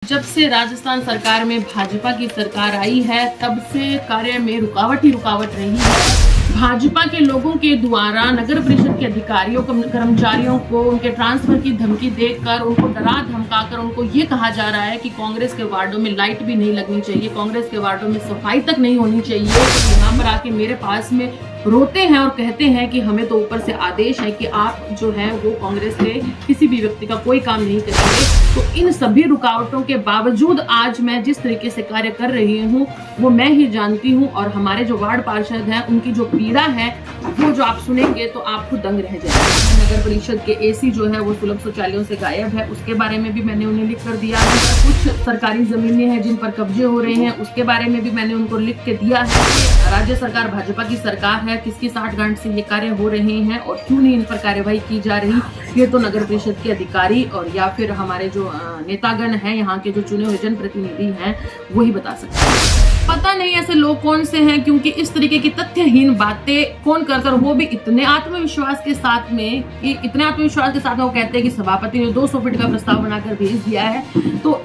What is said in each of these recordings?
जब से राजस्थान सरकार में भाजपा की सरकार आई है तब से कार्य में रुकावट ही रुकावट रही है। भाजपा के लोगों के द्वारा नगर परिषद के अधिकारियों कर्मचारियों को उनके ट्रांसफर की धमकी देकर उनको डरा धमकाकर उनको ये कहा जा रहा है कि कांग्रेस के वार्डों में लाइट भी नहीं लगनी चाहिए, कांग्रेस के वार्डों में सफाई तक नहीं होनी चाहिए। यहाँ पर आके मेरे पास में रोते हैं और कहते हैं कि हमें तो ऊपर से आदेश है कि आप जो है वो कांग्रेस के किसी भी व्यक्ति का कोई काम नहीं करेंगे। तो इन सभी रुकावटों के बावजूद आज मैं जिस तरीके से कार्य कर रही हूँ वो मैं ही जानती हूँ, और हमारे जो वार्ड पार्षद हैं उनकी जो पीड़ा है वो जो आप सुनेंगे तो आपको दंग रह जाएगा। नगर परिषद के एसी जो है वो सुलभ शौचालयों से गायब है, उसके बारे में भी मैंने उन्हें लिख कर दिया है। कुछ सरकारी जमीनें हैं जिन पर कब्जे हो रहे हैं, उसके बारे में भी मैंने उनको लिख के दिया है। राज्य सरकार भाजपा की सरकार है, किसकी साठगांठ से ये कार्य हो रहे हैं और क्यों नहीं इन पर कार्यवाही की जा रही, ये तो नगर परिषद के अधिकारी और या फिर हमारे जो नेतागण हैं, यहाँ के जो चुने हुए जनप्रतिनिधि हैं, वही बता सकते हैं। पता नहीं ऐसे लोग कौन से हैं, क्योंकि इस तरीके की तथ्यहीन बातें कौन करता, वो भी इतने आत्मविश्वास के साथ में वो कहते हैं कि सभापति ने 200 फीट का प्रस्ताव बनाकर भेज दिया है। तो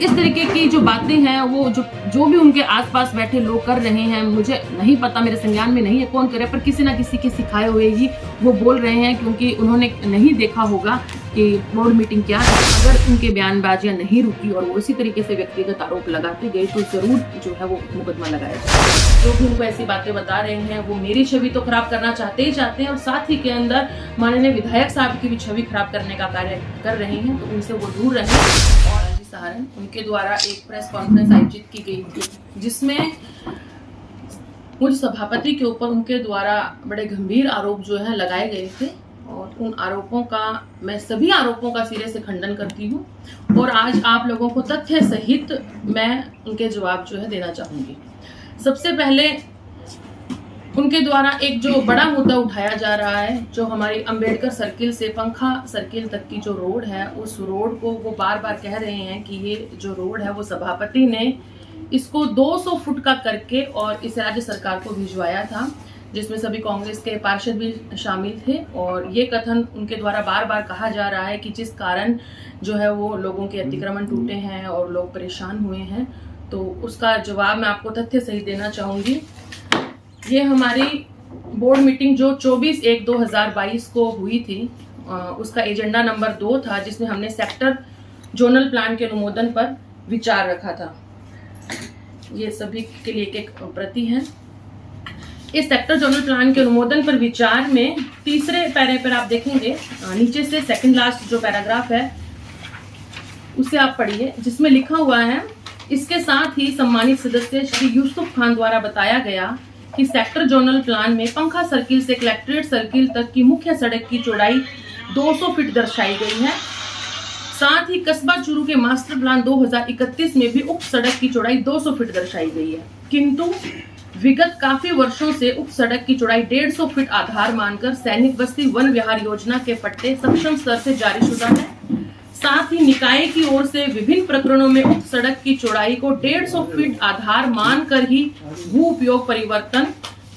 इस तरीके की जो बातें हैं वो जो भी उनके आसपास बैठे लोग कर रहे हैं, मुझे नहीं पता, मेरे संज्ञान में नहीं है कौन करे, पर किसी ना किसी के सिखाए हुए ही वो बोल रहे हैं, क्योंकि उन्होंने नहीं देखा होगा कि बोर्ड मीटिंग क्या है। अगर उनके बयानबाजियां नहीं रुकी और वो इसी तरीके से व्यक्तिगत आरोप लगाते गए तो जरूर जो है वो मुकदमा लगाया जाए। जो भी उनको ऐसी बातें बता रहे हैं वो मेरी छवि तो खराब करना चाहते ही और साथ ही के अंदर माननीय विधायक साहब की भी छवि खराब करने का कार्य कर रहे हैं, तो उनसे वो दूर रहें। और सहारण उनके द्वारा एक प्रेस कॉन्फ्रेंस आयोजित की गई थी जिसमें मुझ सभापति के ऊपर उनके द्वारा बड़े गंभीर आरोप जो है लगाए गए थे, और उन आरोपों का मैं सभी आरोपों का सिरे से खंडन करती हूँ और आज आप लोगों को तथ्य सहित मैं उनके जवाब जो है देना चाहूंगी। सबसे पहले उनके द्वारा एक जो बड़ा मुद्दा उठाया जा रहा है, जो हमारी अंबेडकर सर्किल से पंखा सर्किल तक की जो रोड है, उस रोड को वो बार बार कह रहे हैं कि ये जो रोड है वो सभापति ने इसको 200 फुट का करके और इसे राज्य सरकार को भिजवाया था, जिसमें सभी कांग्रेस के पार्षद भी शामिल थे। और ये कथन उनके द्वारा बार बार कहा जा रहा है कि जिस कारण जो है वो लोगों के अतिक्रमण टूटे हैं और लोग परेशान हुए हैं, तो उसका जवाब मैं आपको तथ्य सहित देना चाहूँगी। ये हमारी बोर्ड मीटिंग जो 24/1/2022 को हुई थी, उसका एजेंडा नंबर 2 था, जिसमें हमने सेक्टर जोनल प्लान के अनुमोदन पर विचार रखा था। ये सभी के लिए एक प्रति है। इस सेक्टर जोनल प्लान के अनुमोदन पर विचार में तीसरे पैरे पर आप देखेंगे, नीचे से सेकंड लास्ट जो पैराग्राफ है उसे आप पढ़िए, जिसमें लिखा हुआ है, इसके साथ ही सम्मानित सदस्य श्री यूसुफ खान द्वारा बताया गया कि सेक्टर जोनल प्लान में पंखा सर्किल से कलेक्ट्रेट सर्किल तक की मुख्य सड़क की चौड़ाई 200 फीट दर्शाई गई है। साथ ही कस्बा चूरू के मास्टर प्लान 2031 में भी उक्त सड़क की चौड़ाई 200 फीट दर्शाई गई है, किंतु विगत काफी वर्षों से उक्त सड़क की चौड़ाई 150 फीट आधार मानकर सैनिक बस्ती वन विहार योजना के पट्टे सक्षम स्तर से जारी शुदा है। साथ ही निकाय की ओर से विभिन्न प्रकरणों में उक्त सड़क की चौड़ाई को 150 फीट आधार मानकर ही भू उपयोग परिवर्तन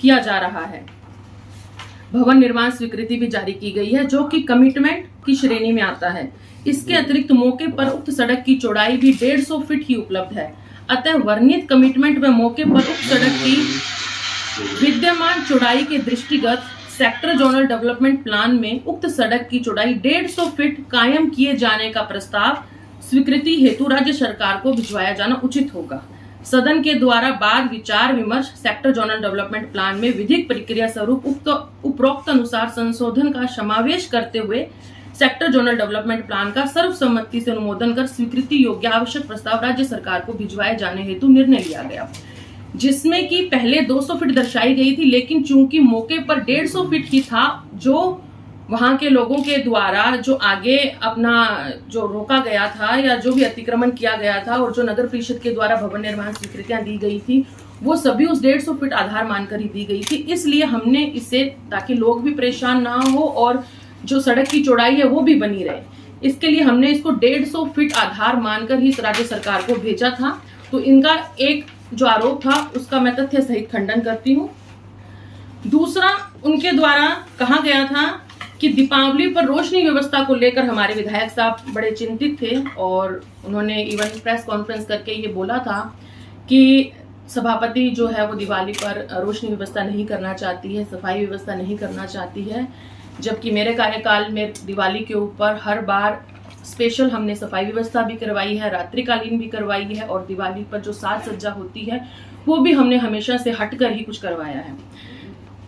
किया जा रहा है। भवन निर्माण स्वीकृति भी जारी की गई है, जो कि कमिटमेंट की श्रेणी में आता है। इसके अतिरिक्त मौके पर उक्त सड़क की चौड़ाई भी 150 फीट ही उपलब्ध है। अतः वर्णित कमिटमेंट में मौके पर उक्त सड़क की विद्यमान चौड़ाई के दृष्टिगत सेक्टर जोनल डेवलपमेंट प्लान में उक्त सड़क की चौड़ाई 150 फीट कायम किए जाने का प्रस्ताव स्वीकृति हेतु राज्य सरकार को भिजवाया जाना उचित होगा। सदन के द्वारा बाद विचार विमर्श सेक्टर जोनल डेवलपमेंट प्लान में विधिक प्रक्रिया स्वरूप उपरोक्त अनुसार संशोधन का समावेश करते हुए सेक्टर जोनल डेवलपमेंट प्लान का सर्वसम्मति से अनुमोदन कर स्वीकृति योग्य आवश्यक प्रस्ताव राज्य सरकार को भिजवाए जाने हेतु निर्णय लिया गया, जिसमें कि पहले 200 फीट दर्शाई गई थी, लेकिन चूंकि मौके पर 150 फीट ही था, जो वहां के लोगों के द्वारा जो आगे अपना जो रोका गया था या जो भी अतिक्रमण किया गया था और जो नगर परिषद के द्वारा भवन निर्माण स्वीकृतियां दी गई थी, वो सभी उस 150 फीट आधार मानकर ही दी गई थी। इसलिए हमने इसे, ताकि लोग भी परेशान ना हो और जो सड़क की चौड़ाई है वो भी बनी रहे, इसके लिए हमने इसको 150 फीट आधार मानकर ही राज्य सरकार को भेजा था। तो इनका एक जो आरोप था उसका मैं तथ्य सहित खंडन करती हूँ। दूसरा, उनके द्वारा कहा गया था कि दीपावली पर रोशनी व्यवस्था को लेकर हमारे विधायक साहब बड़े चिंतित थे और उन्होंने इवन प्रेस कॉन्फ्रेंस करके ये बोला था कि सभापति जो है वो दिवाली पर रोशनी व्यवस्था नहीं करना चाहती है, सफाई व्यवस्था नहीं करना चाहती है, जबकि मेरे कार्यकाल में दिवाली के ऊपर हर बार स्पेशल हमने सफाई व्यवस्था भी करवाई है, रात्रिकालीन भी करवाई है और दिवाली पर जो साज सज्जा होती है वो भी हमने हमेशा से हटकर ही कुछ करवाया है।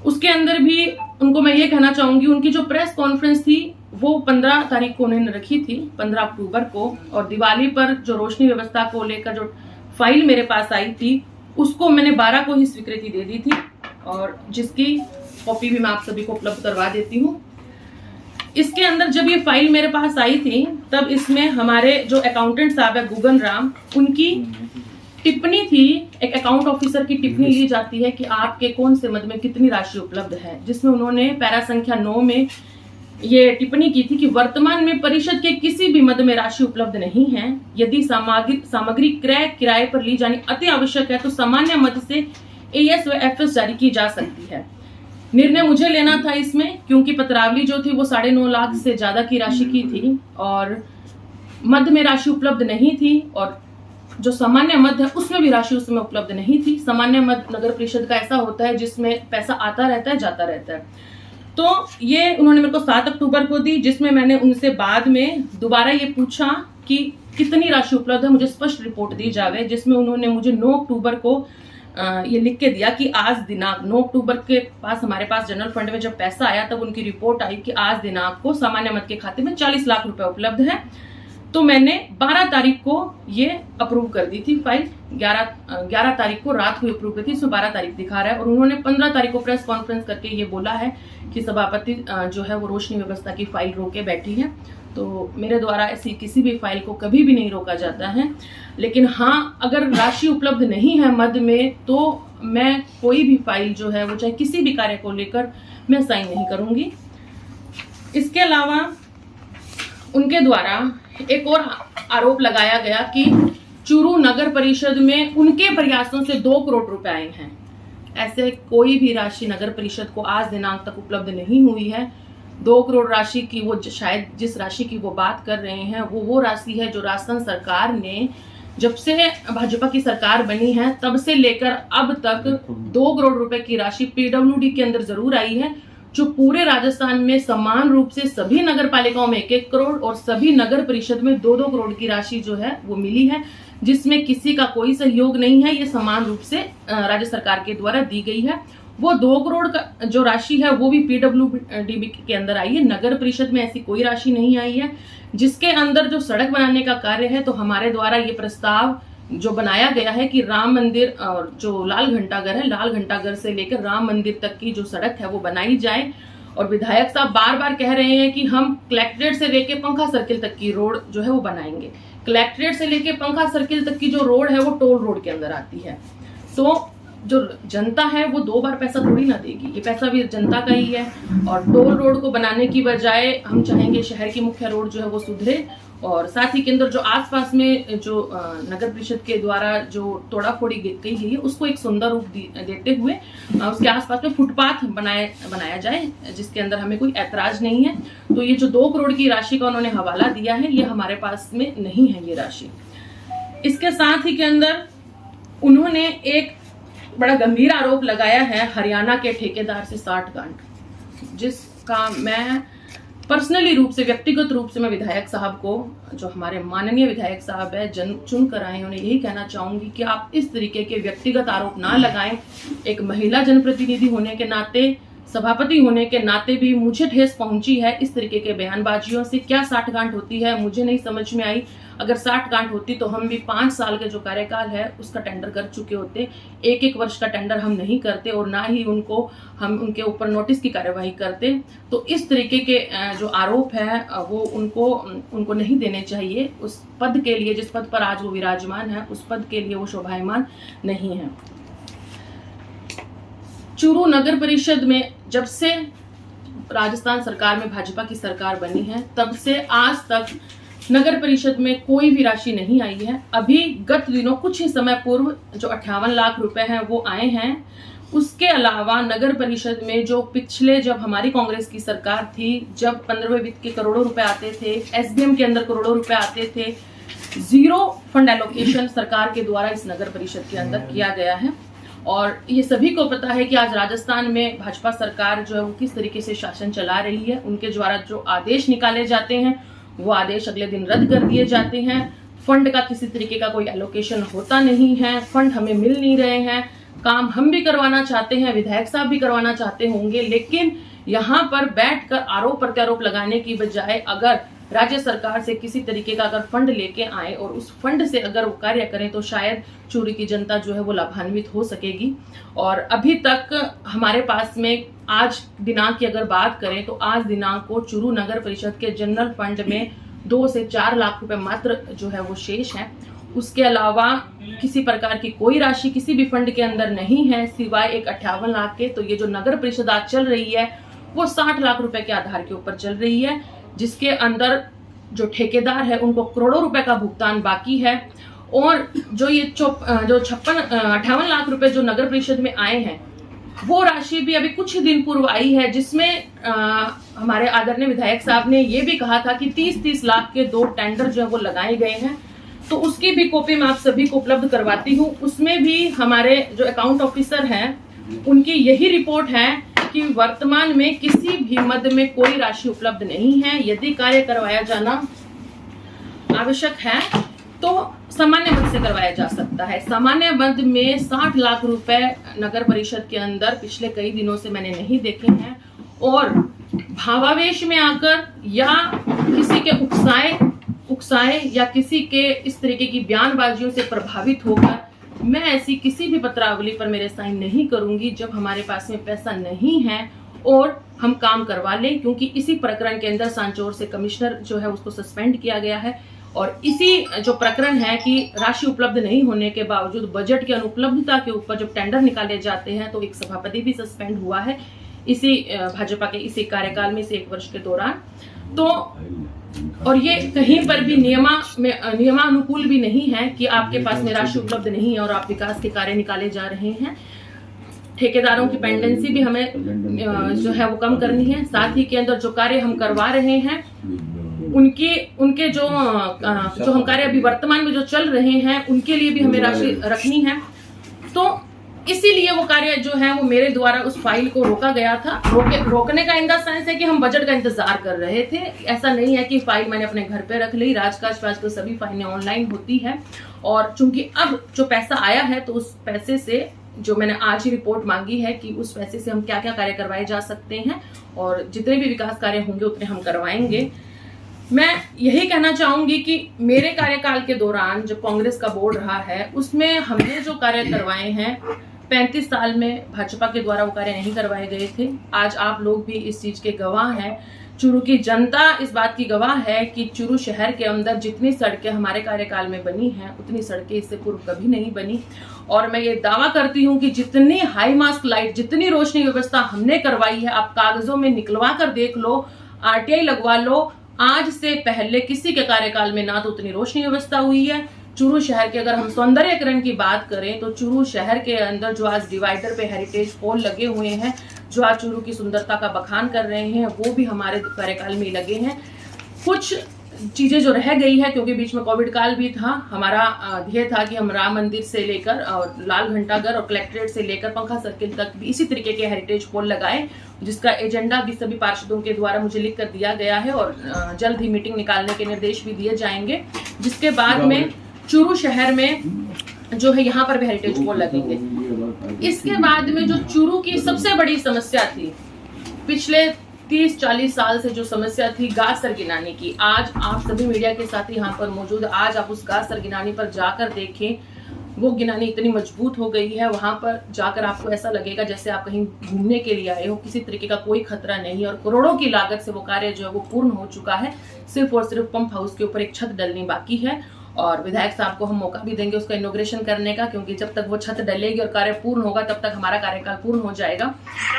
उसके अंदर भी उनको मैं ये कहना चाहूंगी, उनकी जो प्रेस कॉन्फ्रेंस थी वो 15 तारीख को उन्होंने रखी थी, 15 अक्टूबर को, और दिवाली पर जो रोशनी व्यवस्था को लेकर जो फाइल मेरे पास आई थी उसको मैंने 12 को ही स्वीकृति दे दी थी और जिसकी कॉपी भी मैं आप सभी को उपलब्ध करवा देती हूँ। इसके अंदर जब ये फाइल मेरे पास आई थी तब इसमें हमारे जो अकाउंटेंट साहब है गुगन राम, उनकी टिप्पणी थी, एक अकाउंट ऑफिसर की टिप्पणी ली जाती है कि आपके कौन से मद में कितनी राशि उपलब्ध है, जिसमें उन्होंने पैरा संख्या 9 में ये टिप्पणी की थी कि वर्तमान में परिषद के किसी भी मद में राशि उपलब्ध नहीं है। यदि सामग्री क्रय किराए पर ली जानी अति आवश्यक है तो सामान्य मद से एएस व एफएस जारी की जा सकती है। निर्णय मुझे लेना था इसमें, क्योंकि पत्रावली जो थी वो 9.5 लाख से ज्यादा की राशि की थी और मद में राशि उपलब्ध नहीं थी और जो सामान्य मद है उसमें भी राशि उसमें उपलब्ध नहीं थी। सामान्य मद नगर परिषद का ऐसा होता है जिसमें पैसा आता रहता है जाता रहता है। तो ये उन्होंने मेरे को 7 अक्टूबर को दी, जिसमें मैंने उनसे बाद में दोबारा ये पूछा कि कितनी राशि उपलब्ध है, मुझे स्पष्ट रिपोर्ट दी जावे, जिसमें उन्होंने मुझे 9 अक्टूबर को ये लिख के दिया कि आज दिनांक 9 अक्टूबर के पास हमारे पास जनरल फंड में जब पैसा आया तब उनकी रिपोर्ट आई कि आज दिनांक को सामान्य मद के खाते में 40 लाख रुपए उपलब्ध है। तो मैंने 12 तारीख को ये अप्रूव कर दी थी फाइल, 11 तारीख को रात को अप्रूव की थी, इसमें 12 तारीख दिखा रहा है और उन्होंने 15 तारीख को प्रेस कॉन्फ्रेंस करके ये बोला है कि सभापति जो है वो रोशनी व्यवस्था की फाइल रोके बैठी है। तो मेरे द्वारा ऐसी किसी भी फाइल को कभी भी नहीं रोका जाता है, लेकिन हाँ अगर राशि उपलब्ध नहीं है मद में तो मैं कोई भी फाइल जो है वो चाहे किसी भी कार्य को लेकर मैं साइन नहीं करूंगी। इसके अलावा उनके द्वारा एक और आरोप लगाया गया कि चूरू नगर परिषद में उनके प्रयासों से 2 करोड़ रुपए आए हैं। ऐसे कोई भी राशि नगर परिषद को आज दिनांक तक उपलब्ध नहीं हुई है। 2 करोड़ राशि की वो शायद जिस राशि की वो बात कर रहे हैं वो राशि है जो राजस्थान सरकार ने जब से भाजपा की सरकार बनी है तब से लेकर अब तक 2 करोड़ रुपए की राशि पीडब्ल्यूडी के अंदर जरूर आई है, जो पूरे राजस्थान में समान रूप से सभी नगर पालिकाओं में 1-1 करोड़ और सभी नगर परिषद में 2-2 करोड़ की राशि जो है वो मिली है, जिसमें किसी का कोई सहयोग नहीं है। ये समान रूप से राज्य सरकार के द्वारा दी गई है। वो 2 करोड़ का जो राशि है वो भी पीडब्ल्यूडी के अंदर आई है, नगर परिषद में ऐसी कोई राशि नहीं आई है। जिसके अंदर जो सड़क बनाने का कार्य है तो हमारे द्वारा ये प्रस्ताव जो बनाया गया है कि राम मंदिर और जो लाल घंटाघर है, लाल घंटाघर से लेकर राम मंदिर तक की जो सड़क है वो बनाई जाए। और विधायक साहब बार बार कह रहे हैं कि हम कलेक्ट्रेट से लेकर पंखा सर्किल तक की रोड जो है वो बनाएंगे। कलेक्ट्रेट से लेकर पंखा सर्किल तक की जो रोड है वो टोल रोड के अंदर आती है, तो जो जनता है वो 2 बार पैसा थोड़ी ना देगी, ये पैसा भी जनता का ही है। और टोल रोड को बनाने की बजाय हम चाहेंगे शहर की मुख्य रोड जो है वो सुधरे और साथ ही के अंदर जो आसपास में जो नगर परिषद के द्वारा जो तोड़ाफोड़ी की गई है उसको एक सुंदर रूप देते हुए उसके आसपास में फुटपाथ बनाया जाए, जिसके अंदर हमें कोई ऐतराज नहीं है। तो ये जो 2 करोड़ की राशि का उन्होंने हवाला दिया है ये हमारे पास में नहीं है ये राशि। इसके साथ ही के अंदर उन्होंने एक बड़ा गंभीर आरोप लगाया है हरियाणा के ठेकेदार से 60 गांठ, जिसका मैं पर्सनली रूप से व्यक्तिगत रूप से मैं विधायक साहब को, जो हमारे माननीय विधायक साहब है जन चुन कर आए, उन्हें यही कहना चाहूंगी कि आप इस तरीके के व्यक्तिगत आरोप ना लगाएं। एक महिला जनप्रतिनिधि होने के नाते, सभापति होने के नाते भी मुझे ठेस पहुंची है इस तरीके के बयानबाजियों से। क्या 60 गांठ होती है मुझे नहीं समझ में आई। अगर 60 गांठ होती तो हम भी 5 साल के जो कार्यकाल है उसका टेंडर कर चुके होते। 1-1 वर्ष का टेंडर हम नहीं करते और ना ही हम उनके ऊपर नोटिस की कार्यवाही करते। तो इस तरीके के जो आरोप है वो उनको नहीं देने चाहिए। उस पद के लिए, जिस पद पर आज वो विराजमान है, उस पद के लिए वो शोभायमान नहीं है। चूरू नगर परिषद में जब से राजस्थान सरकार में भाजपा की सरकार बनी है तब से आज तक नगर परिषद में कोई भी राशि नहीं आई है। अभी गत दिनों कुछ ही समय पूर्व जो 58 लाख रुपए हैं वो आए हैं उसके अलावा नगर परिषद में जो पिछले जब हमारी कांग्रेस की सरकार थी, जब 15वें वित्त के करोड़ों रुपए आते थे, एसडीएम के अंदर करोड़ों रुपए आते थे, जीरो फंड एलोकेशन सरकार के द्वारा इस नगर परिषद के अंदर किया गया है। और ये सभी को पता है कि आज राजस्थान में भाजपा सरकार जो है वो किस तरीके से शासन चला रही है। उनके द्वारा जो आदेश निकाले जाते हैं वो आदेश अगले दिन रद्द कर दिए जाते हैं। फंड का किसी तरीके का कोई एलोकेशन होता नहीं है, फंड हमें मिल नहीं रहे हैं। काम हम भी करवाना चाहते हैं, विधायक साहब भी करवाना चाहते होंगे, लेकिन यहाँ पर बैठकर आरोप प्रत्यारोप लगाने की बजाय अगर राज्य सरकार से किसी तरीके का अगर फंड लेके आए और उस फंड से अगर वो कार्य करें तो शायद चूरू की जनता जो है वो लाभान्वित हो सकेगी। और अभी तक हमारे पास में आज दिनांक की अगर बात करें तो आज दिनांक को चूरू नगर परिषद के जनरल फंड में 2 से 4 लाख रुपए मात्र जो है वो शेष है। उसके अलावा किसी प्रकार की कोई राशि किसी भी फंड के अंदर नहीं है सिवाय एक 58 लाख के। तो ये जो नगर परिषद आज चल रही है वो 60 लाख रुपए के आधार के ऊपर चल रही है, जिसके अंदर जो ठेकेदार है उनको करोड़ों रुपए का भुगतान बाकी है। और जो ये 58 लाख रुपए जो नगर परिषद में आए हैं वो राशि भी अभी कुछ दिन पूर्व आई है, जिसमें हमारे आदरणीय विधायक साहब ने ये भी कहा था कि 30-30 लाख के 2 टेंडर जो है वो लगाए गए हैं। तो उसकी भी कॉपी मैं आप सभी को उपलब्ध करवाती हूँ। उसमें भी हमारे जो अकाउंट ऑफिसर हैं उनकी यही रिपोर्ट है कि वर्तमान में किसी भी मद में कोई राशि उपलब्ध नहीं है। यदि कार्य करवाया जाना आवश्यक है तो सामान्य मद से करवाया जा सकता है। सामान्य मद में 60 लाख रुपए नगर परिषद के अंदर पिछले कई दिनों से मैंने नहीं देखे हैं। और भावावेश में आकर या किसी के उकसाए या किसी के इस तरीके की बयानबाजियों से प्रभावित होकर मैं ऐसी किसी भी पत्रावली पर मेरे साइन नहीं करूंगी जब हमारे पास में पैसा नहीं है और हम काम करवा लें। क्योंकि इसी प्रकरण के अंदर सांचौर से कमिश्नर जो है उसको सस्पेंड किया गया है। और इसी जो प्रकरण है कि राशि उपलब्ध नहीं होने के बावजूद बजट की अनुपलब्धता के ऊपर जब टेंडर निकाले जाते हैं तो एक सभापति भी सस्पेंड हुआ है इसी भाजपा के इसी कार्यकाल में, इसे 1 वर्ष के दौरान। तो और ये कहीं पर भी नियमानुकूल भी नहीं है कि आपके पास में राशि उपलब्ध नहीं है और आप विकास के कार्य निकाले जा रहे हैं। ठेकेदारों की पेंडेंसी भी हमें जो है वो कम करनी है। साथ ही के अंदर जो कार्य हम करवा रहे हैं उनके जो हम कार्य अभी वर्तमान में जो चल रहे हैं उनके लिए भी हमें राशि रखनी है। तो इसीलिए वो कार्य जो है वो मेरे द्वारा उस फाइल को रोका गया था। रोकने का इन द सेंस है कि हम बजट का इंतजार कर रहे थे। ऐसा नहीं है कि फाइल मैंने अपने घर पे रख ली। राजकाज आजकल सभी फाइलें ऑनलाइन होती है और चूंकि अब जो पैसा आया है तो उस पैसे से जो मैंने आज ही रिपोर्ट मांगी है कि उस पैसे से हम क्या क्या कार्य करवाए जा सकते हैं और जितने भी विकास कार्य होंगे उतने हम करवाएंगे। मैं यही कहना चाहूंगी कि मेरे कार्यकाल के दौरान जब कांग्रेस का बोर्ड रहा है उसमें हमने जो कार्य करवाए हैं 35 साल में भाजपा के द्वारा वो कार्य नहीं करवाए गए थे। आज आप लोग भी इस चीज के गवाह हैं। चूरू की जनता इस बात की गवाह है कि चूरू शहर के अंदर जितनी सड़कें हमारे कार्यकाल में बनी हैं उतनी सड़कें इससे पूर्व कभी नहीं बनी। और मैं ये दावा करती हूँ कि जितनी हाई मास्क लाइट, जितनी रोशनी व्यवस्था हमने करवाई है, आप कागजों में निकलवा कर देख लो, आरटीआई लगवा लो, आज से पहले किसी के कार्यकाल में ना तो उतनी रोशनी व्यवस्था हुई है। चूरू शहर के अगर हम सौंदर्यकरण की बात करें तो चूरू शहर के अंदर जो आज डिवाइडर पे हेरिटेज पोल लगे हुए हैं जो आज चूरू की सुंदरता का बखान कर रहे हैं वो भी हमारे कार्यकाल में लगे हैं। कुछ चीजें जो रह गई है क्योंकि बीच में कोविड काल भी था, हमारा ध्येय था कि हम राम मंदिर से लेकर और लाल घंटाघर और कलेक्ट्रेट से लेकर पंखा सर्किल तक भी इसी तरीके के हेरिटेज पोल लगाए, जिसका एजेंडा भी सभी पार्षदों के द्वारा मुझे लिख कर दिया गया है और जल्द ही मीटिंग निकालने के निर्देश भी दिए जाएंगे। जिसके बाद में चूरू शहर में जो है यहाँ पर भी हेरिटेज पोल लगेंगे। इसके बाद में जो चूरू की सबसे बड़ी समस्या थी पिछले 30-40 साल से, जो समस्या थी घास सरगिनानी की, आज आप सभी मीडिया के साथ यहाँ पर मौजूद, आज आप उस घास सरगिनानी पर जाकर देखें, वो गिनानी इतनी मजबूत हो गई है, वहां पर जाकर आपको ऐसा लगेगा जैसे आप कहीं घूमने के लिए आए हो। किसी तरीके का कोई खतरा नहीं और करोड़ों की लागत से वो कार्य जो है वो पूर्ण हो चुका है। सिर्फ और सिर्फ पंप हाउस के ऊपर एक छत डलनी बाकी है और विधायक साहब को हम मौका भी देंगे उसका इनॉग्रेशन करने का, क्योंकि जब तक वो छत डलेगी और कार्य पूर्ण होगा तब तक हमारा कार्यकाल पूर्ण हो जाएगा।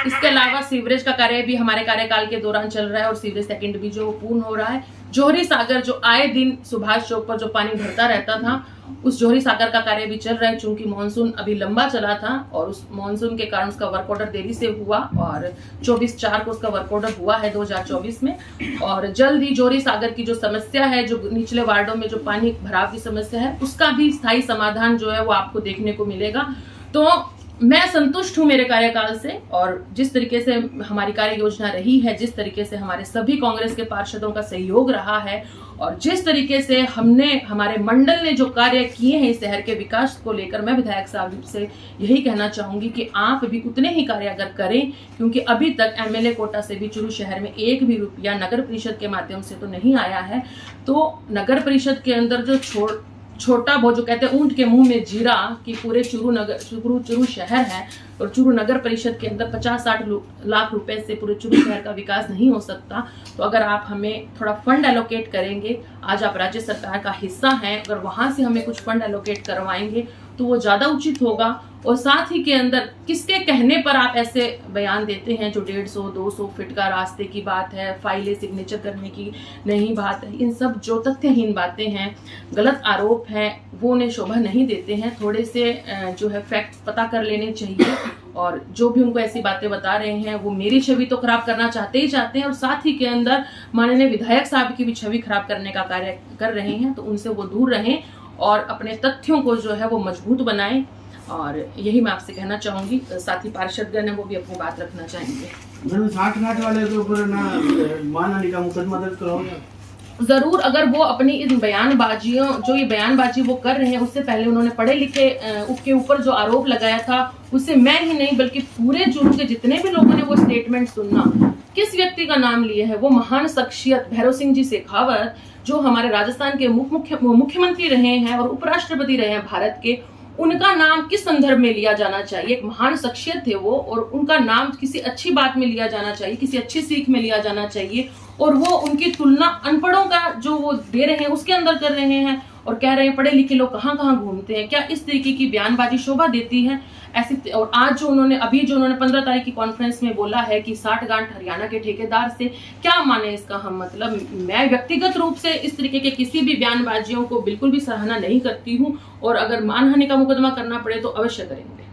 इसके अलावा सीवरेज का कार्य भी हमारे कार्यकाल के दौरान चल रहा है और सीवरेज सेकंड भी जो पूर्ण हो रहा है। जोहरी सागर जो आए दिन सुभाष चौक पर जो पानी भरता रहता था उस जोहरी सागर का कार्य भी चल रहा है, चूंकि मानसून अभी लंबा चला था और उस मानसून के कारण उसका वर्क ऑर्डर देरी से हुआ और 24/4 को उसका वर्क ऑर्डर हुआ है 2024 में। और जल्द ही जोहरी सागर की जो समस्या है, जो निचले वार्डों में जो पानी भराव की समस्या है, उसका भी स्थायी समाधान जो है वो आपको देखने को मिलेगा। तो मैं संतुष्ट हूं मेरे कार्यकाल से, और जिस तरीके से हमारी कार्य योजना रही है, जिस तरीके से हमारे सभी कांग्रेस के पार्षदों का सहयोग रहा है, और जिस तरीके से हमारे मंडल ने जो कार्य किए हैं इस शहर के विकास को लेकर, मैं विधायक साहब से यही कहना चाहूंगी कि आप भी उतने ही कार्य अगर करें, क्योंकि अभी तक एमएलए कोटा से भी चुरू शहर में एक भी रुपया नगर परिषद के माध्यम से तो नहीं आया है। तो नगर परिषद के अंदर जो छोटा वो जो कहते हैं ऊंट के मुंह में जीरा कि पूरे चुरू शहर है, और चुरू नगर परिषद के अंदर 50-60 लाख रुपए से पूरे चुरू शहर का विकास नहीं हो सकता। तो अगर आप हमें थोड़ा फंड एलोकेट करेंगे, आज आप राज्य सरकार का हिस्सा हैं, अगर वहां से हमें कुछ फंड एलोकेट करवाएंगे तो वो ज्यादा उचित होगा। और साथ ही के अंदर किसके कहने पर आप ऐसे बयान देते हैं जो 150-200 फीट का रास्ते की बात है, फाइलें सिग्नेचर करने की नहीं बात है, इन सब जो तथ्यहीन बातें हैं, गलत आरोप हैं, वो उन्हें शोभा नहीं देते हैं। थोड़े से जो है फैक्ट्स पता कर लेने चाहिए, और जो भी उनको ऐसी बातें बता रहे हैं वो मेरी छवि तो खराब करना चाहते हैं, और साथ ही के अंदर माननीय विधायक साहब की भी छवि खराब करने का कार्य कर रहे हैं। तो उनसे वो दूर रहें और अपने तथ्यों को जो है वो मजबूत बनाएं, और यही मैं आपसे कहना चाहूंगी। साथी पार्षदगण है वो भी अपनी बात रखना चाहेंगे। 60 वाले के ऊपर ना मानहानि का मुकदमा दर्ज कराओगे? जरूर, अगर वो अपनी इन बयानबाजियों जो ये बयानबाजी वो कर रहे हैं, उससे पहले उन्होंने पढ़े लिखे के ऊपर जो आरोप लगाया था, उससे मैं ही नहीं बल्कि पूरे चुरू के जितने भी लोगों ने वो स्टेटमेंट सुनना, किस व्यक्ति का नाम लिए है, वो महान शख्सियत भैरव सिंह जी शेखावत, जो हमारे राजस्थान के मुख्यमंत्री रहे हैं और उपराष्ट्रपति रहे हैं भारत के, उनका नाम किस संदर्भ में लिया जाना चाहिए। एक महान शख्सियत थे वो, और उनका नाम किसी अच्छी बात में लिया जाना चाहिए, किसी अच्छी सीख में लिया जाना चाहिए, और वो उनकी तुलना अनपढ़ों का जो वो दे रहे हैं उसके अंदर कर रहे हैं, और कह रहे हैं पढ़े लिखे लोग कहाँ कहाँ घूमते हैं। क्या इस तरीके की बयानबाजी शोभा देती है ऐसी? और आज जो उन्होंने 15 तारीख की कॉन्फ्रेंस में बोला है कि 60 गांठ हरियाणा के ठेकेदार से, क्या माने इसका हम मतलब? मैं व्यक्तिगत रूप से इस तरीके के किसी भी बयानबाजियों को बिल्कुल भी सराहना नहीं करती हूँ, और अगर मानहानि का मुकदमा करना पड़े तो अवश्य करेंगे।